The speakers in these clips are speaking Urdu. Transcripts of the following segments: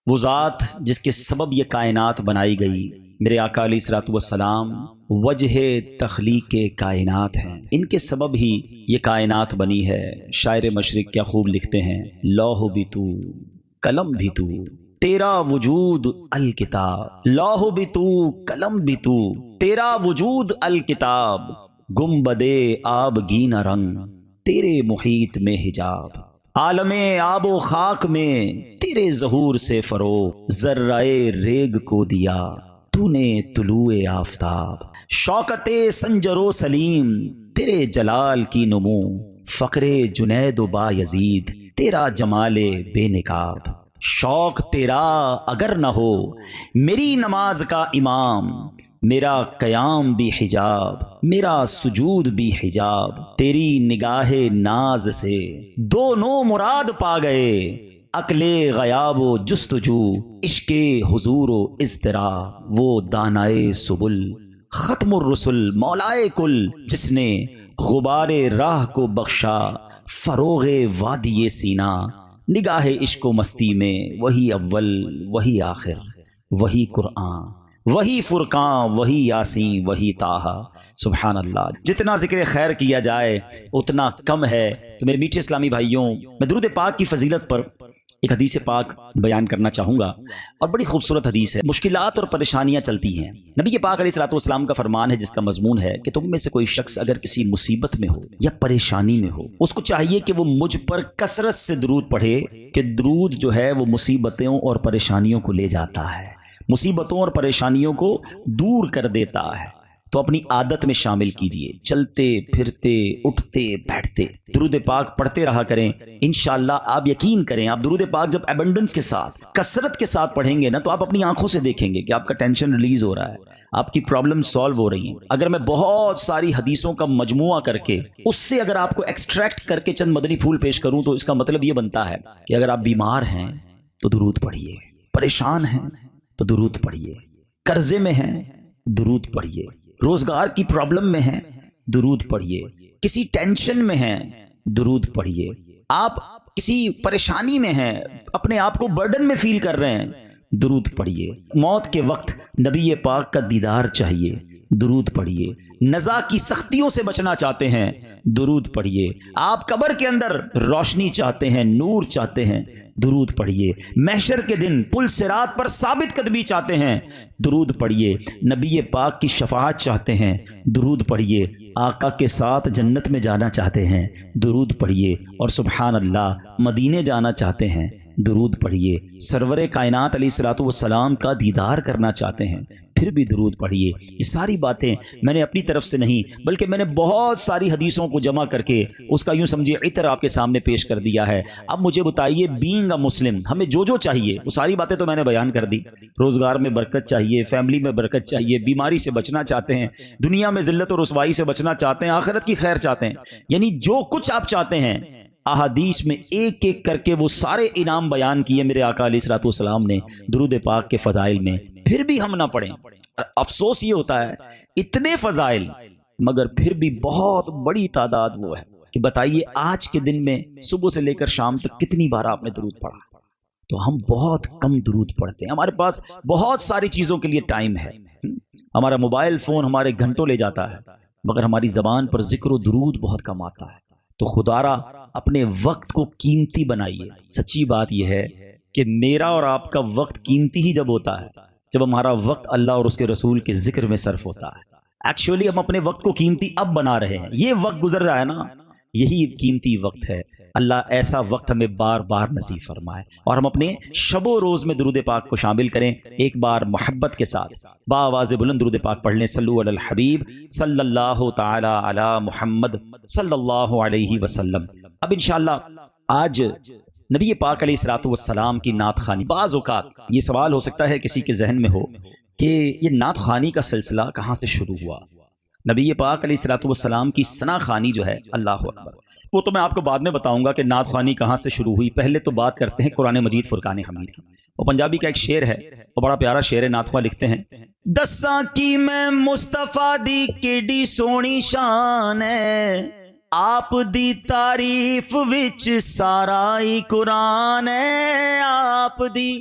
وہ ذات جس کے سبب یہ کائنات بنائی گئی، میرے آقا علیہ الصلوۃ والسلام وجہ تخلیق کائنات ہیں، ان کے سبب ہی یہ کائنات بنی ہے۔ شاعر مشرق کیا خوب لکھتے ہیں، لوح بھی تو قلم بھی تو تیرا وجود الکتاب، لوح بھی تو قلم بھی تو تیرا وجود الکتاب، گنبدے آب گینا رنگ تیرے محیط میں حجاب، عالم آب و خاک میں تیرے ظہور سے فروغ، ذرائے ریگ کو دیا تو نے طلوع آفتاب، شوکت سنجر و سلیم تیرے جلال کی نمو، فقر جنید و با یزید تیرا جمال بے نقاب، شوق تیرا اگر نہ ہو میری نماز کا امام، میرا قیام بھی حجاب میرا سجود بھی حجاب، تیری نگاہ ناز سے دونوں مراد پا گئے، عقل غیاب و جستجو عشق حضور و اضطراب، وہ دانائے سبل ختم الرسل مولائے کل، جس نے غبار راہ کو بخشا فروغ وادی سینا، نگاہ عشق و مستی میں وہی اول وہی آخر وہی قرآن وہی فرقان وہی یاسین وہی طٰہٰ۔ سبحان اللہ، جتنا ذکر خیر کیا جائے اتنا کم ہے۔ تو میرے میٹھے اسلامی بھائیوں، میں درود پاک کی فضیلت پر ایک حدیث پاک بیان کرنا چاہوں گا، اور بڑی خوبصورت حدیث ہے۔ مشکلات اور پریشانیاں چلتی ہیں، نبی پاک علیہ الصلوۃ والسلام کا فرمان ہے جس کا مضمون ہے کہ تم میں سے کوئی شخص اگر کسی مصیبت میں ہو یا پریشانی میں ہو، اس کو چاہیے کہ وہ مجھ پر کثرت سے درود پڑھے، کہ درود جو ہے وہ مصیبتوں اور پریشانیوں کو لے جاتا ہے، مصیبتوں اور پریشانیوں کو دور کر دیتا ہے۔ تو اپنی عادت میں شامل کیجئے، چلتے پھرتے اٹھتے بیٹھتے درود پاک پڑھتے رہا کریں۔ انشاءاللہ آپ یقین کریں، آپ درود پاک جب ایبنڈنس کے ساتھ کثرت کے ساتھ پڑھیں گے نا، تو آپ اپنی آنکھوں سے دیکھیں گے کہ آپ کا ٹینشن ریلیز ہو رہا ہے، آپ کی پرابلم سالو ہو رہی ہیں۔ اگر میں بہت ساری حدیثوں کا مجموعہ کر کے اس سے اگر آپ کو ایکسٹریکٹ کر کے چند مدنی پھول پیش کروں، تو اس کا مطلب یہ بنتا ہے کہ اگر آپ بیمار ہیں تو درود پڑھیے، پریشان ہیں تو درود پڑھیے، قرضے میں ہیں درود پڑھیے، روزگار کی پرابلم میں ہیں درود پڑھیے، کسی ٹینشن میں ہیں درود پڑھیے، آپ کسی پریشانی میں ہیں، اپنے آپ کو برڈن میں فیل کر رہے ہیں، درود پڑھیے۔ موت کے وقت نبی پاک کا دیدار چاہیے، درود پڑھیے۔ نزا کی سختیوں سے بچنا چاہتے ہیں، درود پڑھیے۔ آپ قبر کے اندر روشنی چاہتے ہیں، نور چاہتے ہیں، درود پڑھیے۔ محشر کے دن پل صراط پر ثابت قدمی چاہتے ہیں، درود پڑھیے۔ نبی پاک کی شفاعت چاہتے ہیں، درود پڑھیے۔ آقا کے ساتھ جنت میں جانا چاہتے ہیں، درود پڑھیے۔ اور سبحان اللہ، مدینے جانا چاہتے ہیں، درود پڑھیے۔ سرور کائنات علیہ الصلوۃ والسلام کا دیدار کرنا چاہتے ہیں، پھر بھی درود پڑھیے۔ یہ ساری باتیں میں نے اپنی طرف سے نہیں، بلکہ میں نے بہت ساری حدیثوں کو جمع کر کے اس کا یوں سمجھے عطر آپ کے سامنے پیش کر دیا ہے۔ اب مجھے بتائیے، بینگ اے مسلم، ہمیں جو جو چاہیے وہ ساری باتیں تو میں نے بیان کر دی۔ روزگار میں برکت چاہیے، فیملی میں برکت چاہیے، بیماری سے بچنا چاہتے ہیں، دنیا میں ذلت و رسوائی سے بچنا چاہتے ہیں، آخرت کی خیر چاہتے ہیں، یعنی جو کچھ آپ چاہتے ہیں احادیث میں ایک ایک کر کے وہ سارے انعام بیان کیے میرے آقا علیہ الصلوۃ والسلام نے درود پاک کے فضائل میں، پھر بھی ہم نہ پڑھیں۔ افسوس یہ ہوتا ہے، اتنے فضائل مگر پھر بھی بہت بڑی تعداد وہ ہے کہ بتائیے آج کے دن میں صبح سے لے کر شام تک کتنی بار آپ نے درود پڑھا؟ تو ہم بہت کم درود پڑھتے ہیں۔ ہمارے پاس بہت ساری چیزوں کے لیے ٹائم ہے، ہمارا موبائل فون ہمارے گھنٹوں لے جاتا ہے، مگر ہماری زبان پر ذکر و درود بہت کم آتا ہے۔ تو خدارا اپنے وقت کو قیمتی بنائیے۔ سچی بات یہ ہے کہ میرا اور آپ کا وقت قیمتی ہی جب ہوتا ہے جب ہمارا وقت اللہ اور اس کے رسول کے ذکر میں صرف ہوتا ہے۔ ایکچولی ہم اپنے وقت کو قیمتی اب بنا رہے ہیں، یہ وقت گزر رہا ہے نا، یہی قیمتی وقت ہے۔ اللہ ایسا وقت ہمیں بار بار نصیب فرمائے، اور ہم اپنے شب و روز میں درود پاک کو شامل کریں۔ ایک بار محبت کے ساتھ بآواز بلند درود پاک پڑھ لیں، صلو علی الحبیب صلی اللہ تعالی علی محمد صلی اللہ علیہ وسلم۔ اب انشاءاللہ آج نبی پاک علیہ الصلوۃ والسلام کی نعت خوانی۔ بعض اوقات یہ سوال ہو سکتا ہے کسی کے ذہن میں ہو کہ یہ نعت خوانی کا سلسلہ کہاں سے شروع ہوا؟ نبی پاک علیہ الصلوۃ والسلام کی ثنا خوانی جو ہے، اللہ اکبر، وہ تو میں آپ کو بعد میں بتاؤں گا کہ نعت خوانی کہاں سے شروع ہوئی۔ پہلے تو بات کرتے ہیں قرآن مجید فرقان حمید کی۔ وہ پنجابی کا ایک شعر ہے، وہ بڑا پیارا شعر ہے، نعت خواں لکھتے ہیں، دساں کی میں مصطفیٰ دی کیڈی سونی شان ہے، آپ دی تعریف وچ سارا ہی قرآن ہے، آپ دی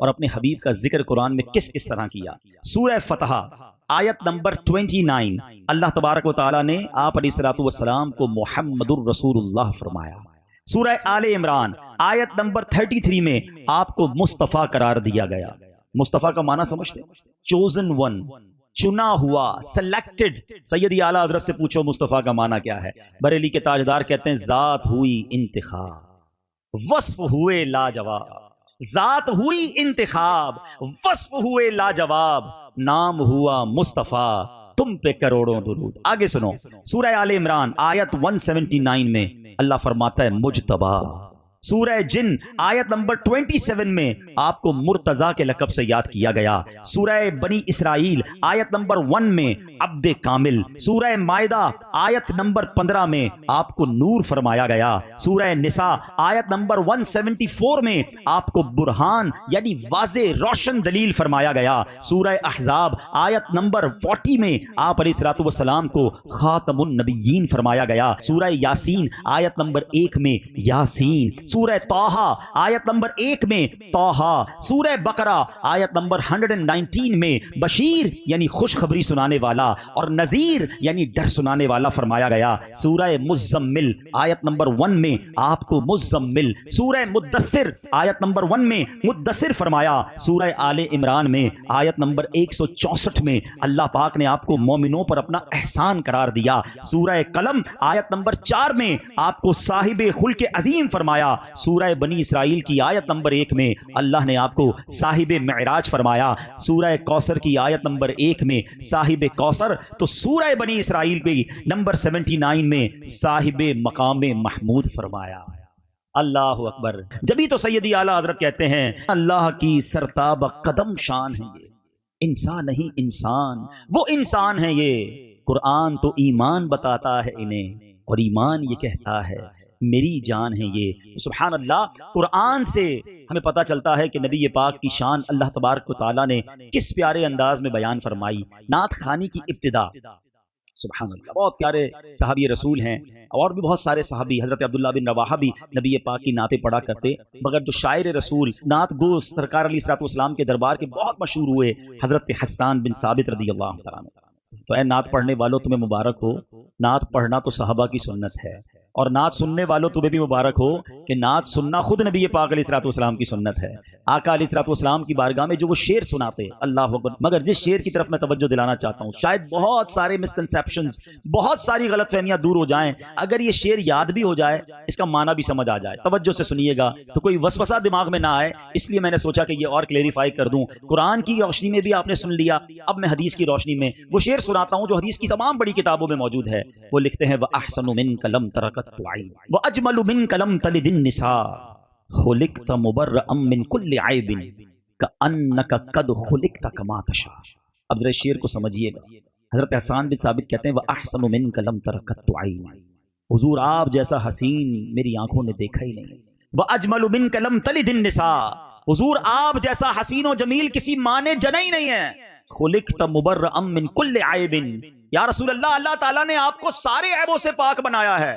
اور اپنے حبیب کا ذکر قرآن میں کس کس طرح کیا۔ سورہ فتح آیت نمبر 29 اللہ تبارک و تعالیٰ نے آپ علیہ الصلوۃ والسلام کو محمد الرسول اللہ فرمایا۔ سورہ آل عمران آیت نمبر 33 میں آپ کو مصطفیٰ قرار دیا گیا۔ مصطفیٰ کا معنی سمجھتے؟ چوزن ون، چنا ہوا، سلیکٹڈ۔ سیدی اعلیٰ حضرت سے پوچھو مصطفیٰ کا معنی کیا ہے؟ بریلی کے تاجدار کہتے ہیں ذات ہوئی انتخاب، وصف ہوئے لاجواب۔ ذات ہوئی انتخاب، وصف ہوئے لاجواب، نام ہوا مصطفیٰ، تم پہ کروڑوں درود۔ آگے سنو، سورہ آل عمران آیت 179 میں اللہ فرماتا ہے مجتبی۔ سورہ جن آیت نمبر 27 میں آپ کو مرتضیٰ کے لقب سے یاد کیا گیا۔ سورہ بنی اسرائیل آیت نمبر 1 میں عبد کامل۔ سورہ مائدہ آیت نمبر 15 میں آپ کو نور فرمایا گیا۔ سورہ نساء آیت نمبر 174 میں آپ کو برہان یعنی واضح روشن دلیل فرمایا گیا۔ سورہ احزاب آیت نمبر 40 میں آپ علیہ الصلوۃ والسلام کو خاتم النبیین فرمایا گیا۔ سورہ یاسین آیت نمبر 1 میں یاسین۔ سورہ طٰہٰ آیت نمبر 1 میں طٰہٰ۔ سورہ بقرہ آیت نمبر 119 میں بشیر یعنی خوشخبری سنانے والا اور نذیر یعنی ڈر سنانے والا فرمایا گیا۔ سورہ مزمل آیت نمبر 1 میں آپ کو مزمل۔ سورہ مدثر آیت نمبر 1 میں مدثر فرمایا۔ سورہ آل عمران میں آیت نمبر 164 میں اللہ پاک نے آپ کو مومنوں پر اپنا احسان قرار دیا۔ سورہ قلم آیت نمبر 4 میں آپ کو صاحب خلق عظیم فرمایا۔ سورہ بنی اسرائیل کی آیت نمبر 1 میں اللہ نے آپ کو صاحب معراج فرمایا۔ سورہ کوثر کی آیت نمبر 1 میں صاحب کوثر، تو سورہ بنی اسرائیل پہ نمبر 79 میں صاحب مقام محمود فرمایا۔ اللہ اکبر۔ جبھی تو سیدی اعلیٰ حضرت کہتے ہیں اللہ کی سرتاب قدم شان ہے یہ، انسان نہیں انسان، وہ انسان ہے یہ۔ قرآن تو ایمان بتاتا ہے انہیں، اور ایمان یہ کہتا ہے میری جان ہے یہ۔ سبحان اللہ، قرآن سے ہمیں پتہ چلتا ہے کہ نبی پاک کی شان اللہ تبارک و تعالیٰ نے کس پیارے انداز میں بیان فرمائی۔ نعت خوانی کی ابتدا، سبحان اللہ، بہت پیارے صحابی رسول ہیں، اور بھی بہت سارے صحابی، حضرت عبداللہ بن رواحہ بھی نبی پاک کی نعتیں پڑھا کرتے، مگر جو شاعر رسول نعت گو سرکار علیہ الصلوۃ والسلام کے دربار کے بہت مشہور ہوئے، حضرت حسان بن ثابت رضی اللہ تعالیٰ عنہ۔ تو اے نعت پڑھنے والوں تمہیں مبارک ہو، نعت پڑھنا تو صحابہ کی سنت ہے، اور نعت سننے والوں تمہیں بھی مبارک ہو کہ نعت سننا خود نبی پاک علیہ الصلوۃ والسلام کی سنت ہے۔ آقا علیہ الصلوۃ والسلام کی بارگاہ میں جو وہ شعر سناتے، اللہ اکبر۔ مگر جس شعر کی طرف میں توجہ دلانا چاہتا ہوں، شاید بہت سارے مسکنسیپشنز، بہت ساری غلط فہمیاں دور ہو جائیں، اگر یہ شعر یاد بھی ہو جائے، اس کا معنی بھی سمجھ آ جائے، توجہ سے سنیے گا تو کوئی وسوسہ دماغ میں نہ آئے، اس لیے میں نے سوچا کہ یہ اور کلیریفائی کر دوں۔ قرآن کی روشنی میں بھی آپ نے سن لیا، اب میں حدیث کی روشنی میں وہ شعر سناتا ہوں جو حدیث کی تمام بڑی کتابوں میں موجود ہے۔ وہ لکھتے ہیں وَأَحْسَنُ مِنْكَ لَمْ تَرَكَتْ عَيْنٌ وَأَجْمَلُ مِنْكَ لَمْ تَلِدِ النِّسَاءُ خُلِقْتَ مُبَرَّأً مِنْ كُلِّ عَيْبٍ كَأَنَّكَ قَدْ خُلِقْتَ كَمَا تَشَاءُ۔ اب ذرا شعر کو سمجھیے گا۔ حضرت حسان بن ثابت کہتے ہیں وَأَحْسَنُ مِنْكَ لَمْ تَرَكَتْ عَيْنٌ، حضور آپ جیسا حسین میری آنکھوں نے دیکھا ہی نہیں۔ وَأَجْمَلُ مِنْكَ لَمْ تَلِدِ النِّسَاءُ، حضور آپ جیسا حسین و جمیل کسی ماں نے جنا ہی نہیں ہے۔ خُلِقْتَ مُبَرَّأً مِنْ كُلِّ عَيْبٍ، یا رسول اللہ، اللہ تعالیٰ نے آپ کو سارے عیبوں سے پاک بنایا ہے۔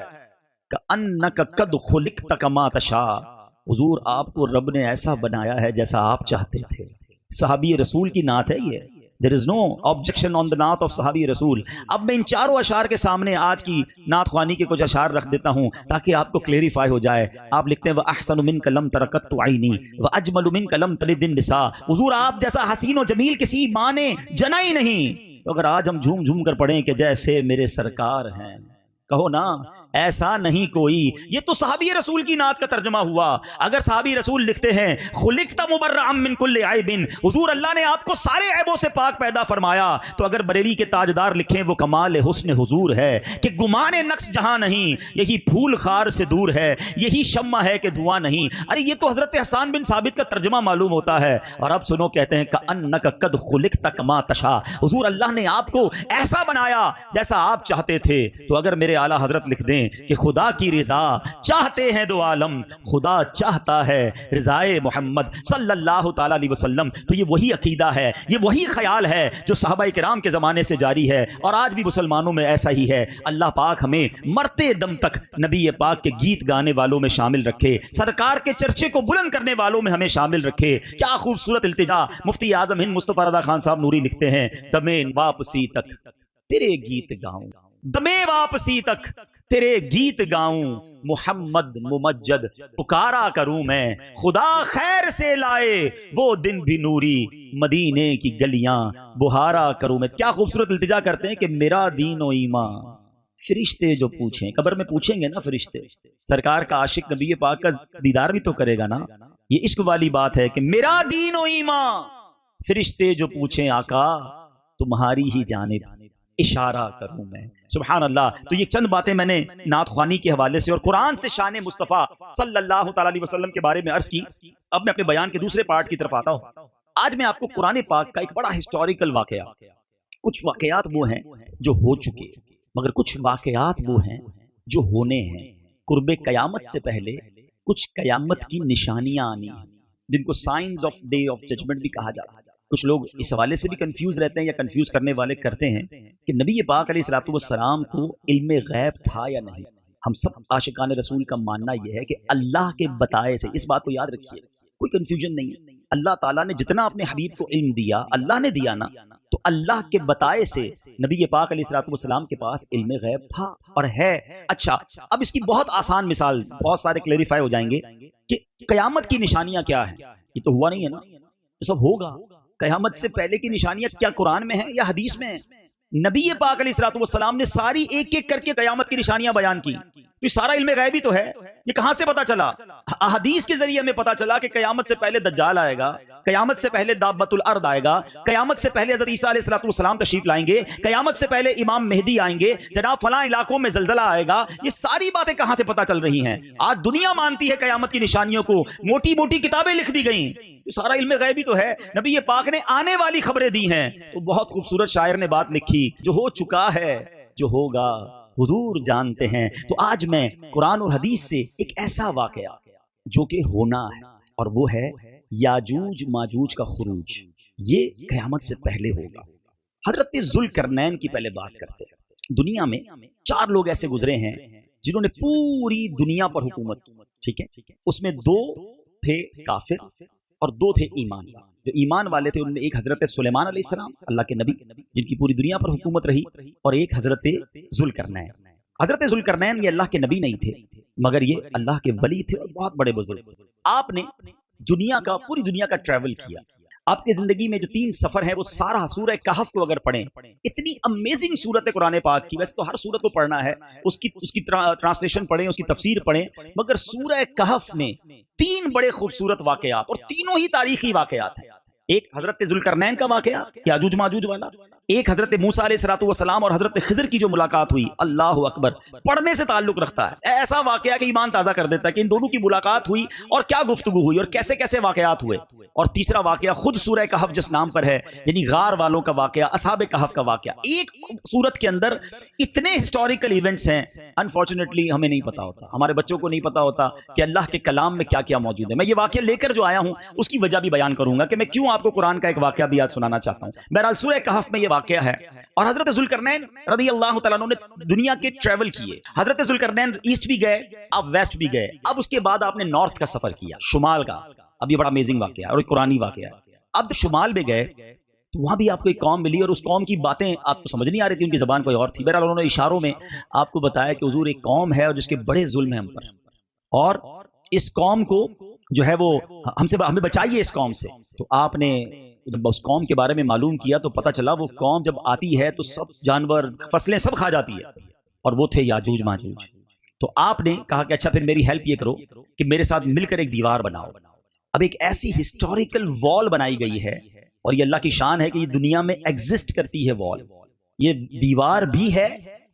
كَأَنَّكَ قَدْ خُلِقْتَ كَمَا تَشَاءُ، حضور آپ کو رب نے ایسا بنایا ہے جیسا آپ چاہتے تھے۔ صحابی رسول کی نعت ہے یہ۔ There is no objection on the نعت of صحابی رسول۔ اب میں ان چاروں اشعار کے سامنے آج کی نعت خوانی کے کچھ اشعار رکھ دیتا ہوں تاکہ آپ کو کلیریفائی ہو جائے۔ آپ لکھتے ہیں وَأَحْسَنُ مِنْكَ لَمْ تَرَكَتْ عَيْنِي وَأَجْمَلُ مِنْكَ لَمْ تَلِدِ النِّسَاءُ، حضور آپ جیسا حسین و جمیل کسی ماں نے جنا ہی نہیں۔ تو اگر آج ہم جھوم جھوم کر پڑھیں کہ جیسے میرے سرکار ہیں، کہو نا ایسا نہیں کوئی، یہ تو صحابی رسول کی نعت کا ترجمہ ہوا۔ اگر صحابی رسول لکھتے ہیں خلقت مبرأ من کل عیب، حضور اللہ نے آپ کو سارے عیبوں سے پاک پیدا فرمایا، تو اگر بریلی کے تاجدار لکھیں وہ کمال حسن حضور ہے کہ گمان نقص جہاں نہیں، یہی پھول خار سے دور ہے، یہی شمع ہے کہ دھواں نہیں۔ ارے یہ تو حضرت حسان بن ثابت کا ترجمہ معلوم ہوتا ہے۔ اور اب سنو، کہتے ہیں کأنک قد خلقت کما تشاء، حضور اللہ نے آپ کو ایسا بنایا جیسا آپ چاہتے تھے۔ تو اگر میرے اعلیٰ حضرت لکھ دیں ہیں کہ خدا کی رضا چاہتے ہیں دو عالم، خدا چاہتا ہے رضائے محمد صلی اللہ تعالیٰ علیہ وسلم۔ تو یہ وہی عقیدہ ہے، یہ وہی خیال ہے جو صحابہ کرام کے زمانے سے جاری ہے اور آج بھی مسلمانوں میں ایسا ہی ہے۔ اللہ پاک ہمیں مرتے دم تک نبی پاک کے گیت گانے والوں میں شامل رکھے، سرکار کے چرچے کو بلند کرنے والوں میں ہمیں شامل رکھے۔ کیا خوبصورت التجا! مفتی اعظم ہند مصطفیٰ رضا خان صاحب نوری لکھتے ہیں، دمے واپسی تک تیرے گیت گاؤں، دمے واپسی تک تیرے گیت گاؤں، محمد ممجد پکارا کروں میں، خدا خیر سے لائے وہ دن بھی نوری، مدینے کی گلیاں بہارا کروں میں۔ کیا خوبصورت التجا کرتے ہیں کہ میرا دین و ایمان، فرشتے جو پوچھیں، قبر میں پوچھیں گے نا فرشتے، سرکار کا عاشق نبی پاک کا دیدار بھی تو کرے گا نا۔ یہ عشق والی بات ہے کہ میرا دین و ایمان، فرشتے جو پوچھیں آقا تمہاری ہی جانب اشارہ کروں میں۔ سبحان اللہ۔ تو یہ چند باتیں میں نے نعت خوانی کے حوالے سے اور قرآن سے شان مصطفیٰ صلی اللہ تعالیٰ علیہ وسلم کے بارے میں عرض کی۔ اب میں اپنے بیان کے دوسرے پارٹ کی طرف آتا ہوں۔ آج میں آپ کو قرآن پاک کا ایک بڑا ہسٹوریکل واقعہ، کچھ واقعات وہ ہیں جو ہو چکے، مگر کچھ واقعات وہ ہیں جو ہونے ہیں قرب قیامت سے پہلے، کچھ قیامت کی نشانیاں آنی ہیں جن کو signs of day of judgment بھی کہا جاتا ہے۔ کچھ لوگ اس حوالے سے بھی کنفیوز رہتے ہیں یا کنفیوز کرنے والے کرتے ہیں کہ نبی پاک علیہ الصلوۃ والسلام کو علم غیب تھا یا نہیں۔ ہم سب عاشقان رسول کا ماننا یہ ہے کہ اللہ کے بتائے سے، اس بات کو یاد رکھیے، کوئی کنفیوژن نہیں ہے۔ اللہ تعالیٰ نے جتنا اپنے حبیب کو علم دیا، اللہ نے دیا نا، تو اللہ کے بتائے سے نبی پاک علیہ الصلوۃ والسلام کے پاس علم غیب تھا اور ہے۔ اچھا، اب اس کی بہت آسان مثال، بہت سارے کلیریفائی ہو جائیں گے کہ قیامت کی نشانیاں کیا ہیں۔ یہ تو ہوا نہیں ہے نا، تو سب ہوگا۔ قیامت سے پہلے کی نشانیاں کیا قرآن میں ہیں یا حدیث میں ہیں؟ نبی پاک علیہ الصلوۃ والسلام نے ساری ایک ایک کر کے قیامت کی نشانیاں بیان کی۔ تو سارا علم غیبی تو ہے، یہ کہاں سے پتا چلا؟ احادیث کے ذریعے ہمیں پتا چلا کہ قیامت سے پہلے دجال آئے گا، قیامت سے پہلے دابۃ الارض آئے گا، قیامت سے پہلے حضرت عیسیٰ علیہ الصلوۃ والسلام تشریف لائیں گے، قیامت سے پہلے امام مہدی آئیں گے، جناب فلاں علاقوں میں زلزلہ آئے گا۔ یہ ساری باتیں کہاں سے پتا چل رہی ہیں؟ آج دنیا مانتی ہے قیامت کی نشانیوں کو، موٹی موٹی کتابیں لکھ دی گئیں، تو سارا علم غیبی تو ہے۔ نبی پاک نے آنے والی خبریں دی ہیں۔ تو بہت خوبصورت شاعر نے بات لکھی، جو ہو چکا ہے جو ہوگا حضور جانتے ہیں۔ تو آج میں قرآن اور حدیث سے ایک ایسا واقعہ جو کہ ہونا ہے، اور وہ ہے یاجوج ماجوج کا خروج۔ یہ قیامت سے پہلے ہوگا۔ حضرت ذوالقرنین کی پہلے بات کرتے ہیں۔ دنیا میں 4 لوگ ایسے گزرے ہیں جنہوں نے پوری دنیا پر حکومت کی، ٹھیک ہے؟ اس میں 2 تھے کافر اور 2 تھے ایمان والے۔ جو ایمان والے تھے ان میں ایک حضرت سلیمان علیہ السلام، اللہ کے نبی جن کی پوری دنیا پر حکومت رہی، اور ایک حضرت ذوالقرنین۔ حضرت ذوالقرنین یہ اللہ کے نبی نہیں تھے، مگر یہ اللہ کے ولی تھے اور بہت بڑے بزرگ۔ آپ نے پوری دنیا کا ٹریول کیا۔ آپ کی زندگی میں جو 3 سفر ہیں وہ سارا سورہ کہف کو اگر پڑھیں، اتنی امیزنگ سورت ہے قرآن پاک کی۔ ویسے تو ہر سورت کو پڑھنا ہے، اس کی ٹرانسلیشن پڑھیں، اس کی تفسیر پڑھیں، مگر سورہ کہف میں 3 بڑے خوبصورت واقعات، اور تینوں ہی تاریخی واقعات ہیں۔ ایک حضرت ذوالقرنین کا واقعہ یاجوج ماجوج والا، ایک حضرت موسیٰ علیہ الصلوۃ والسلام اور حضرت خضر کی جو ملاقات ہوئی، اللہ اکبر، پڑھنے سے تعلق رکھتا ہے، ایسا واقعہ کہ ایمان تازہ کر دیتا ہے کہ ان دونوں کی ملاقات ہوئی اور کیا گفتگو ہوئی اور کیسے کیسے واقعات ہوئے۔ اور تیسرا واقعہ خود سورہ کہف جس نام پر ہے، یعنی غار والوں کا واقعہ، اصحاب کہف کا واقعہ۔ ایک سورت کے اندر اتنے ہسٹوریکل ایونٹس ہیں، انفارچونیٹلی ہمیں نہیں پتا ہوتا، ہمارے بچوں کو نہیں پتا ہوتا کہ اللہ کے کلام میں کیا کیا موجود ہے۔ میں یہ واقعہ لے کر جو آیا ہوں اس کی وجہ بھی بیان کروں گا کہ میں کیوں آپ کو قرآن کا ایک واقعہ بھی آج سنانا چاہتا ہوں۔ بہرحال سورہ کہف میں یہ واقعہ ہے، اور حضرت ذوالقرنین رضی اللہ تعالیٰ عنہ نے دنیا کے ٹریول کیے۔ حضرت ذوالقرنین ایسٹ بھی گئے، اب ویسٹ بھی گئے، اب اس کے بعد آپ نے نارتھ کا سفر کیا، شمال کا۔ اب یہ بڑا امیزنگ واقعہ ہے اور ایک قرآنی واقعہ ہے۔ اب جب شمال میں گئے تو وہاں بھی آپ کو ایک قوم ملی، اور اس قوم کی باتیں آپ کو سمجھ نہیں آ رہی تھی، ان کی زبان کوئی اور تھی۔ بہرحال انہوں نے اشاروں میں آپ کو بتایا کہ حضور ایک قوم ہے اور جس کے بڑے ظلم ہیں ہم پر، اور اس قوم کو جو ہے وہ ہمیں بچائیے اس قوم سے۔ تو آپ نے جب اس قوم کے بارے میں معلوم کیا تو پتہ چلا وہ قوم جب آتی ہے تو سب جانور فصلیں سب کھا جاتی ہے، اور وہ تھے یاجوج ماجوج۔ تو آپ نے کہا کہ اچھا پھر میری ہیلپ یہ کرو کہ میرے ساتھ مل کر ایک دیوار بناؤ۔ اب ایک ایسی ہسٹوریکل وال بنائی گئی ہے، اور یہ اللہ کی شان ہے کہ یہ دنیا میں ایگزسٹ کرتی ہے وال، یہ دیوار بھی ہے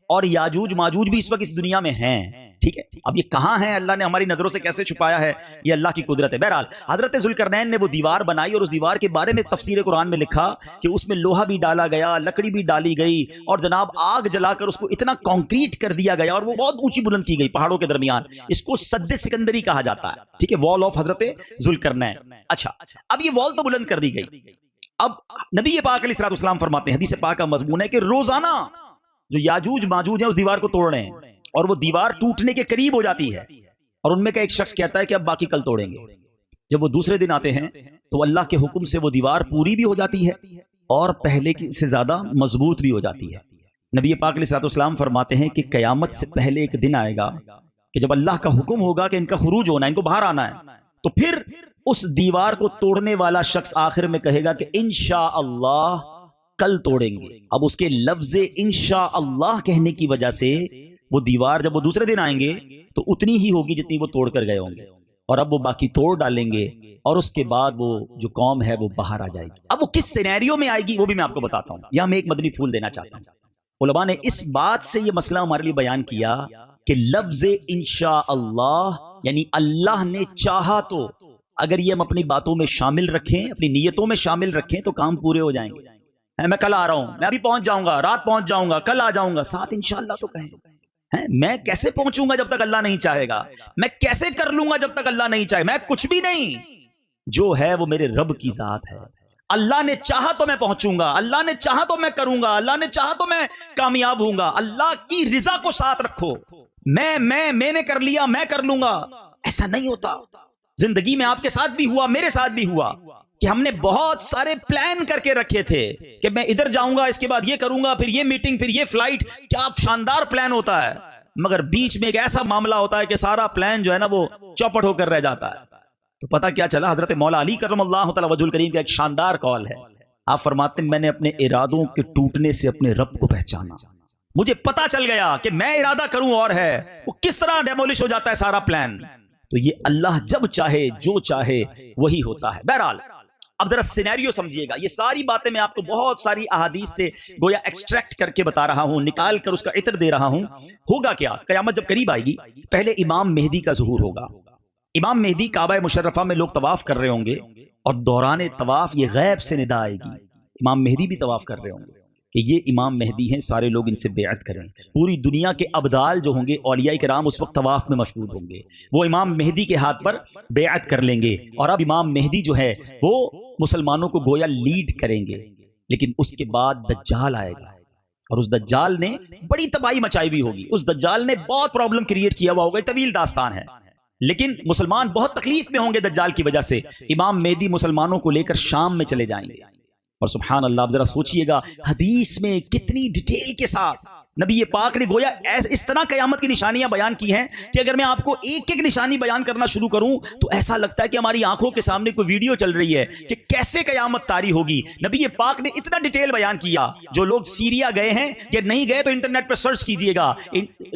اور یاجوج ماجوج بھی اس وقت اس دنیا میں ہیں۔ ٹھیک ہے، اب یہ کہاں ہے، اللہ نے ہماری نظروں سے کیسے چھپایا ہے، یہ اللہ کی قدرت ہے۔ بہرحال حضرت ذوالقرنین نے وہ دیوار بنائی اور اس دیوار کے بارے میں تفسیر قرآن میں لکھا کہ اس میں لوہا بھی ڈالا گیا، لکڑی بھی ڈالی گئی، اور جناب آگ جلا کر اس کو اتنا کانکریٹ کر دیا گیا اور وہ بہت اونچی بلند کی گئی پہاڑوں کے درمیان۔ اس کو سد سکندری کہا جاتا ہے، ٹھیک ہے، وال آف حضرت ذوالقرنین۔ اچھا، اب یہ وال تو بلند کر دی گئی۔ اب نبی پاک علیہ الصلوۃ والسلام فرماتے ہیں، حدیث پاک کا مضمون ہے کہ روزانہ جو یاجوج ماجوج ہیں اس دیوار کو توڑ رہے ہیں اور وہ دیوار ٹوٹنے کے قریب ہو جاتی ہے، اور ان میں کا ایک شخص کہتا ہے کہ اب باقی کل توڑیں گے۔ جب وہ دوسرے دن آتے ہیں تو اللہ کے حکم سے وہ دیوار پوری بھی ہو جاتی ہے اور پہلے سے زیادہ مضبوط بھی ہو جاتی ہے۔ نبی پاک علیہ الصلوۃ والسلام فرماتے ہیں کہ قیامت سے پہلے ایک دن آئے گا کہ جب اللہ کا حکم ہوگا کہ ان کا خروج ہونا ہے، ان کو باہر آنا ہے، تو پھر اس دیوار کو توڑنے والا شخص آخر میں کہے گا کہ انشاءاللہ کل توڑیں گے۔ اب اس کے لفظ انشاءاللہ کہنے کی وجہ سے وہ دیوار جب وہ دوسرے دن آئیں گے تو اتنی ہی ہوگی جتنی وہ توڑ کر گئے ہوں گے، اور اب وہ باقی توڑ ڈالیں گے اور اس کے بعد وہ جو قوم ہے وہ باہر آ جائے گی۔ اب وہ کس سینیریو میں آئے گی وہ بھی میں آپ کو بتاتا ہوں۔ یہاں میں ایک مدنی پھول دینا چاہتا ہوں۔ علماء نے اس بات سے یہ مسئلہ ہمارے لیے بیان کیا کہ لفظ انشاءاللہ یعنی اللہ نے چاہا تو، اگر یہ ہم اپنی باتوں میں شامل رکھیں، اپنی نیتوں میں شامل رکھیں تو کام پورے ہو جائیں گے۔ میں کل آ رہا ہوں، میں ابھی پہنچ جاؤں گا، رات پہنچ جاؤں گا، کل آ جاؤں گا، ساتھ انشاءاللہ تو کہیں۔ میں کیسے پہنچوں گا جب تک اللہ نہیں چاہے گا؟ میں کیسے کر لوں گا جب تک اللہ نہیں چاہے؟ میں کچھ بھی نہیں، جو ہے وہ میرے رب کی ذات ہے۔ اللہ نے چاہا تو میں پہنچوں گا، اللہ نے چاہا تو میں کروں گا، اللہ نے چاہا تو میں کامیاب ہوں گا۔ اللہ کی رضا کو ساتھ رکھو۔ میں نے کر لیا، میں کر لوں گا، ایسا نہیں ہوتا۔ زندگی میں آپ کے ساتھ بھی ہوا، میرے ساتھ بھی ہوا کہ ہم نے بہت سارے پلان کر کے رکھے تھے کہ میں ادھر جاؤں گا، اس کے بعد یہ کروں گا، پھر یہ میٹنگ، پھر یہ فلائٹ، کیا شاندار پلان ہوتا ہے، مگر بیچ میں ایک ایسا معاملہ ہوتا ہے کہ سارا پلان جو ہے نا وہ چوپٹ ہو کر رہ جاتا ہے۔ تو پتہ کیا چلا؟ حضرت مولا علی کرم اللہ تعالی وجہ الکریم کا ایک شاندار قول ہے۔ آپ فرماتے ہیں میں نے اپنے ارادوں کے ٹوٹنے سے اپنے رب کو پہچانا۔ مجھے پتا چل گیا کہ میں ارادہ کروں اور ہے وہ کس طرح ڈیمولش ہو جاتا ہے سارا پلان۔ تو یہ اللہ جب چاہے جو چاہے وہی ہوتا ہے۔ بہرحال اب ذرا سینیریو سمجھیے گا، یہ ساری باتیں میں آپ کو بہت ساری احادیث سے گویا ایکسٹریکٹ کر کے بتا رہا ہوں، نکال کر اس کا عطر دے رہا ہوں۔ ہوگا کیا؟ قیامت جب قریب آئے گی، پہلے امام مہدی کا ظہور ہوگا۔ امام مہدی کعبہ مشرفہ میں لوگ طواف کر رہے ہوں گے اور دوران طواف یہ غیب سے ندا آئے گی، امام مہدی بھی طواف کر رہے ہوں گے کہ یہ امام مہدی ہیں، سارے لوگ ان سے بیعت کریں۔ پوری دنیا کے ابدال جو ہوں گے، اولیاء کرام اس وقت طواف میں مشغول ہوں گے، وہ امام مہدی کے ہاتھ پر بیعت کر لیں گے، اور اب امام مہدی جو ہے وہ مسلمانوں کو گویا لیڈ کریں گے۔ لیکن اس کے بعد دجال آئے گا، اور اس دجال نے بڑی تباہی مچائی ہوئی ہوگی، اس دجال نے بہت پرابلم کریٹ کیا ہوا ہوگا، طویل داستان ہے، لیکن مسلمان بہت تکلیف میں ہوں گے دجال کی وجہ سے۔ امام مہدی مسلمانوں کو لے کر شام میں چلے جائیں گے، اور سبحان اللہ آپ ذرا سوچئے گا حدیث میں کتنی ڈیٹیل کے ساتھ نبی پاک نے گویا اس طرح قیامت کی نشانیاں بیان کی ہیں کہ اگر میں آپ کو ایک ایک نشانی بیان کرنا شروع کروں تو ایسا لگتا ہے کہ ہماری آنکھوں کے سامنے کوئی ویڈیو چل رہی ہے کہ کیسے قیامت طاری ہوگی۔ نبی پاک نے اتنا ڈیٹیل بیان کیا، جو لوگ سیریا گئے ہیں یا نہیں گئے تو انٹرنیٹ پر سرچ کیجئے گا،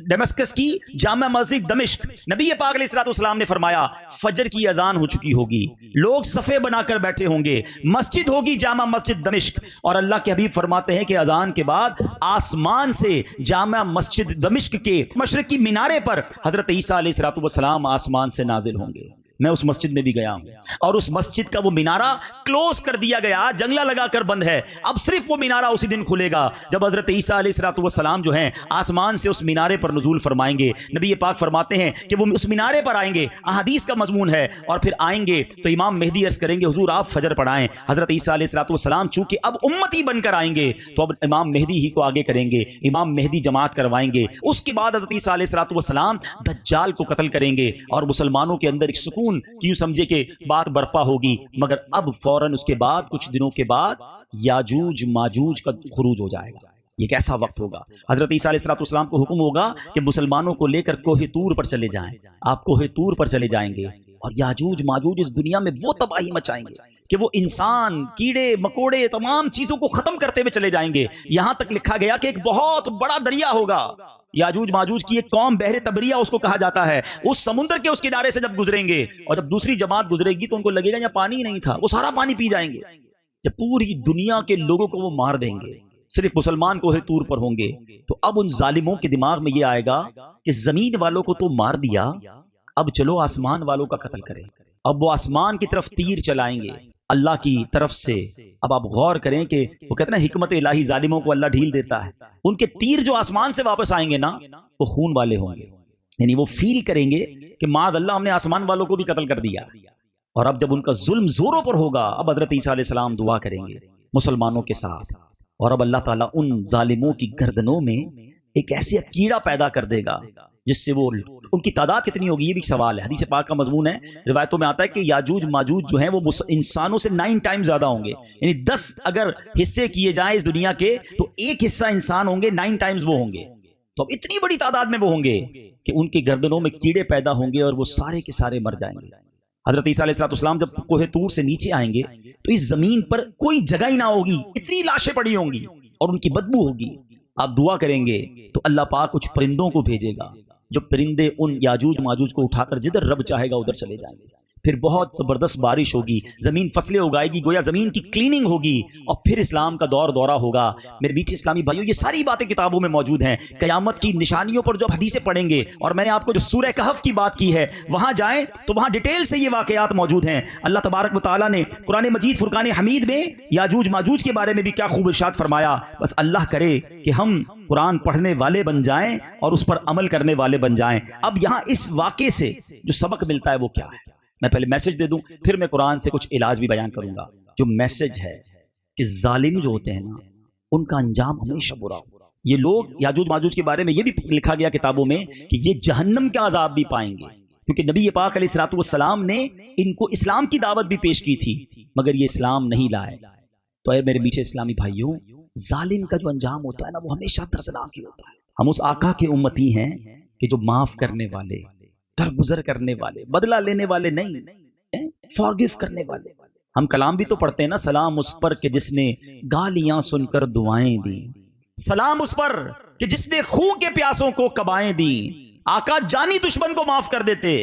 دمشق کی جامع مسجد دمشق، نبی پاک علیہ الصلوۃ والسلام نے فرمایا فجر کی اذان ہو چکی ہوگی، لوگ صفے بنا کر بیٹھے ہوں گے، مسجد ہوگی جامع مسجد دمشق، اور اللہ کے حبیب فرماتے ہیں کہ اذان کے بعد آسمان سے جامع مسجد دمشق کے مشرقی مینارے پر حضرت عیسیٰ علیہ الصلوۃ والسلام آسمان سے نازل ہوں گے۔ میں اس مسجد میں بھی گیا ہوں اور اس مسجد کا وہ مینارہ کلوز کر دیا گیا، جنگلہ لگا کر بند ہے، اب صرف وہ مینارہ اسی دن کھلے گا جب حضرت عیسیٰ علیہ الصلوۃ والسلام جو ہیں آسمان سے اس مینارے پر نزول فرمائیں گے۔ نبی پاک فرماتے ہیں کہ وہ اس مینارے پر آئیں گے، احادیث کا مضمون ہے، اور پھر آئیں گے تو امام مہدی عرض کریں گے حضور آپ فجر پڑھائیں۔ حضرت عیسیٰ علیہ الصلوۃ والسلام چونکہ اب امتی بن کر آئیں گے تو اب امام مہدی ہی کو آگے کریں گے، امام مہدی جماعت کروائیں گے۔ اس کے بعد حضرت عیسیٰ علیہ الصلوۃ والسلام دجال کو قتل کریں گے اور مسلمانوں کے اندر ایک سکون کیوں سمجھے کہ بات برپا ہوگی۔ مگر اب فوراً اس کے بعد کچھ دنوں کے بعد یاجوج ماجوج کا خروج ہو جائے گا۔ یہ کیسا وقت ہوگا؟ حضرت عیسیٰ علیہ الصلوۃ والسلام کو حکم ہوگا کہ مسلمانوں کو لے کر کوہ طور پر چلے جائیں، آپ کوہ طور پر چلے جائیں گے، اور یاجوج ماجوج اس دنیا میں وہ تباہی مچائیں گے کہ وہ انسان، کیڑے مکوڑے، تمام چیزوں کو ختم کرتے ہوئے چلے جائیں گے۔ یہاں تک لکھا گیا کہ ایک بہت بڑا دریا ہوگا، یاجوج ماجوج کی ایک قوم بحر تبریہ اس کو کہا جاتا ہے، اس سمندر کے اس کنارے سے جب گزریں گے اور جب دوسری جماعت گزرے گی تو ان کو لگے گا یہاں پانی ہی نہیں تھا، وہ سارا پانی پی جائیں گے۔ جب پوری دنیا کے لوگوں کو وہ مار دیں گے، صرف مسلمان کوہ طور پر ہوں گے، تو اب ان ظالموں کے دماغ میں یہ آئے گا کہ زمین والوں کو تو مار دیا، اب چلو آسمان والوں کا قتل کریں۔ اب وہ آسمان کی طرف تیر چلائیں گے اللہ کی طرف سے۔ اب آپ غور کریں کہ وہ کہتے ہیں نا حکمت الہی، ظالموں کو اللہ ڈھیل دیتا ہے، ان کے تیر جو آسمان سے واپس آئیں گے نا وہ خون والے ہوں گے، یعنی وہ فیل کریں گے کہ معاذ اللہ ہم نے آسمان والوں کو بھی قتل کر دیا۔ اور اب جب ان کا ظلم زوروں پر ہوگا، اب حضرت عیسیٰ علیہ السلام دعا کریں گے مسلمانوں کے ساتھ، اور اب اللہ تعالیٰ ان ظالموں کی گردنوں میں ایک ایسی کیڑا پیدا کر دے گا جس سے وہ، ان کی تعداد کتنی ہوگی یہ بھی سوال ہے، حدیث پاک کا مضمون ہے، روایتوں میں آتا ہے کہ یاجوج ماجوج جو ہیں وہ انسانوں سے 9 ٹائم زیادہ ہوں گے، یعنی 10 اگر حصے کیے جائیں اس دنیا کے تو ایک حصہ انسان ہوں گے، 9 ٹائمز وہ ہوں گے، تو اب اتنی بڑی تعداد میں وہ ہوں گے کہ ان کی گردنوں میں کیڑے پیدا ہوں گے اور وہ سارے کے سارے مر جائیں گے۔ حضرت عیسیٰ علیہ السلام جب کوہ طور سے نیچے آئیں گے تو اس زمین پر کوئی جگہ ہی نہ ہوگی، اتنی لاشیں پڑی ہوں گی اور ان کی بدبو ہوگی۔ آپ دعا کریں گے تو اللہ پاک کچھ پرندوں کو بھیجے گا، جو پرندے ان یاجوج ماجوج کو اٹھا کر جدھر رب چاہے گا ادھر چلے جائیں گے، پھر بہت زبردست بارش ہوگی، زمین فصلیں اگائے گی، گویا زمین کی کلیننگ ہوگی، اور پھر اسلام کا دور دورہ ہوگا۔ میرے میٹھے اسلامی بھائیوں، یہ ساری باتیں کتابوں میں موجود ہیں، قیامت کی نشانیوں پر جو حدیثیں پڑھیں گے، اور میں نے آپ کو جو سورہ کہف کی بات کی ہے وہاں جائیں تو وہاں ڈیٹیل سے یہ واقعات موجود ہیں۔ اللہ تبارک و تعالیٰ نے قرآن مجید فرقان حمید میں یاجوج ماجوج کے بارے میں بھی کیا خوب ارشاد فرمایا۔ بس اللہ کرے کہ ہم قرآن پڑھنے والے بن جائیں اور اس پر عمل کرنے والے بن جائیں۔ اب یہاں اس واقعے سے جو سبق ملتا ہے وہ کیا ہے؟ میں پہلے میسج دے دوں، پھر میں قرآن سے کچھ علاج بھی بیان کروں گا۔ جو میسج ہے کہ ظالم جو ہوتے ہیں نا ان کا انجام ہمیشہ برا ہو۔ یہ لوگ یاجوج ماجوج کے بارے میں یہ بھی لکھا گیا کتابوں میں کہ یہ جہنم کا عذاب بھی پائیں گے، کیونکہ نبی پاک علیہ الصلوۃ والسلام نے ان کو اسلام کی دعوت بھی پیش کی تھی مگر یہ اسلام نہیں لائے۔ تو اے میرے میٹھے اسلامی بھائیوں، ظالم کا جو انجام ہوتا ہے نا وہ ہمیشہ دردناک ہی ہوتا ہے۔ ہم اس آقا کے امتی ہیں کہ جو معاف کرنے والے، درگزر کرنے والے، بدلہ لینے والے نہیں، فارگیو کرنے والے۔ ہم کلام بھی تو پڑھتے ہیں نا، سلام اس پر کہ جس نے گالیاں سن کر دعائیں دی، سلام اس پر کہ جس نے خون کے پیاسوں کو کبائیں دی۔ آقا جانی دشمن کو معاف کر دیتے،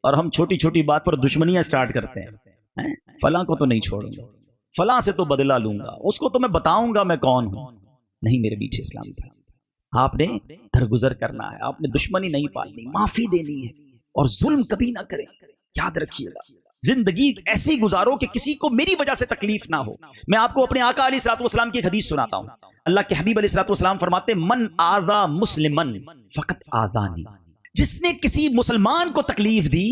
اور ہم چھوٹی چھوٹی بات پر دشمنیاں سٹارٹ کرتے ہیں۔ فلاں کو تو نہیں چھوڑوں گا، فلاں سے تو بدلہ لوں گا، اس کو تو میں بتاؤں گا میں کون ہوں۔ نہیں میرے میٹھے اسلامی بھائی، آپ نے درگزر کرنا ہے، آپ نے دشمنی نہیں پالنی، معافی دینی ہے، اور ظلم کبھی نہ کریں۔ یاد رکھیے گا، زندگی ایسی گزارو کہ کسی کو میری وجہ سے تکلیف نہ ہو۔ میں آپ کو اپنے آقا علیہ الصلوۃ والسلام کی ایک حدیث سناتا ہوں۔ اللہ کے حبیب علیہ الصلوۃ والسلام فرماتے ہیں، من آذا مسلمن فقط آذانی، جس نے کسی مسلمان کو تکلیف دی،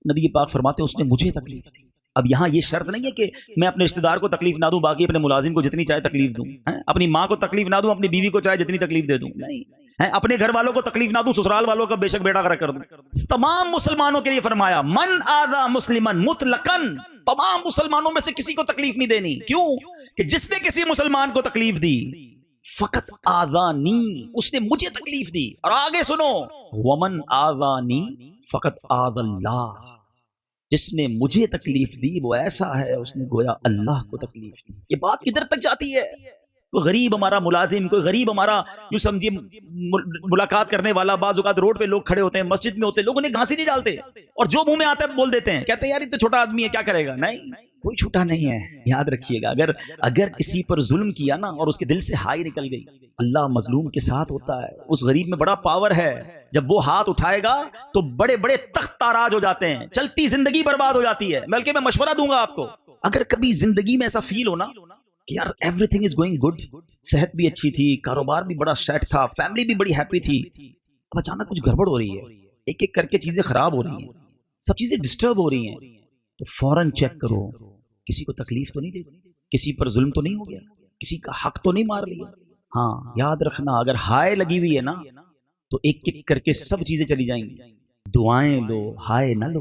نبی پاک فرماتے ہیں اس نے مجھے تکلیف دی۔ اب یہاں یہ شرط نہیں ہے کہ میں اپنے رشتہ دار کو تکلیف نہ دوں، باقی اپنے ملازم کو جتنی چاہے تکلیف دوں، اپنی ماں کو تکلیف نہ دوں، اپنی بیوی کو چاہے جتنی تکلیف دے دوں، نہیں، اپنے گھر والوں کو تکلیف نہ دوں، سسرال والوں کا بے شک بیڑا غرق کر دوں۔ تمام مسلمانوں کے لیے فرمایا من آذا مسلمن مطلقاً، تمام مسلمانوں میں سے کسی کو تکلیف نہیں دینی۔ کیوں؟ کہ جس نے کسی مسلمان کو تکلیف دی، فقط آذانی، اس نے مجھے تکلیف دی۔ اور آگے سنو، ومن آذانی فقط آذ اللہ، جس نے مجھے تکلیف دی وہ ایسا ہے اس نے گویا اللہ کو تکلیف دی۔ یہ بات کدھر تک جاتی ہے؟ کوئی غریب ہمارا ملازم، کوئی غریب ہمارا یوں سمجھیے ملاقات کرنے والا، بعض اوقات روڈ پہ لوگ کھڑے ہوتے ہیں، مسجد میں ہوتے ہیں، لوگ انہیں گھانسی نہیں ڈالتے، اور جو منہ میں آتا ہے بول دیتے ہیں، کہتے ہیں یار یہ تو چھوٹا آدمی ہے کیا کرے گا۔ نہیں، کوئی چھوٹا نہیں ہے۔ یاد رکھیے گا، اگر کسی پر ظلم کیا نا اور اس کے دل سے ہائی نکل گئی، اللہ مظلوم کے ساتھ ہوتا ہے۔ اس غریب میں بڑا پاور ہے، جب وہ ہاتھ اٹھائے گا تو بڑے بڑے تخت تاراج ہو جاتے ہیں، چلتی زندگی برباد ہو جاتی ہے۔ بلکہ میں مشورہ دوں گا آپ کو، اگر کبھی زندگی میں ایسا فیل ہونا کہ یار every thing is going good, صحت بھی اچھی تھی، کاروبار بھی بڑا سیٹ تھا، فیملی بھی بڑی ہیپی تھی، اب اچانک کچھ گڑبڑ ہو رہی ہے، ایک ایک کر کے چیزیں خراب ہو رہی ہیں، سب چیزیں ڈسٹرب ہو رہی ہیں، تو فوراً چیک کرو کسی کو تکلیف تو نہیں دے دی، کسی پر ظلم تو نہیں ہو گیا، کسی کا حق تو نہیں مار لیا۔ ہاں یاد رکھنا، اگر ہائے لگی ہوئی ہے نا تو ایک ایک کر کے سب چیزیں چلی جائیں گی۔ دعائیں لو، ہائے نہ لو۔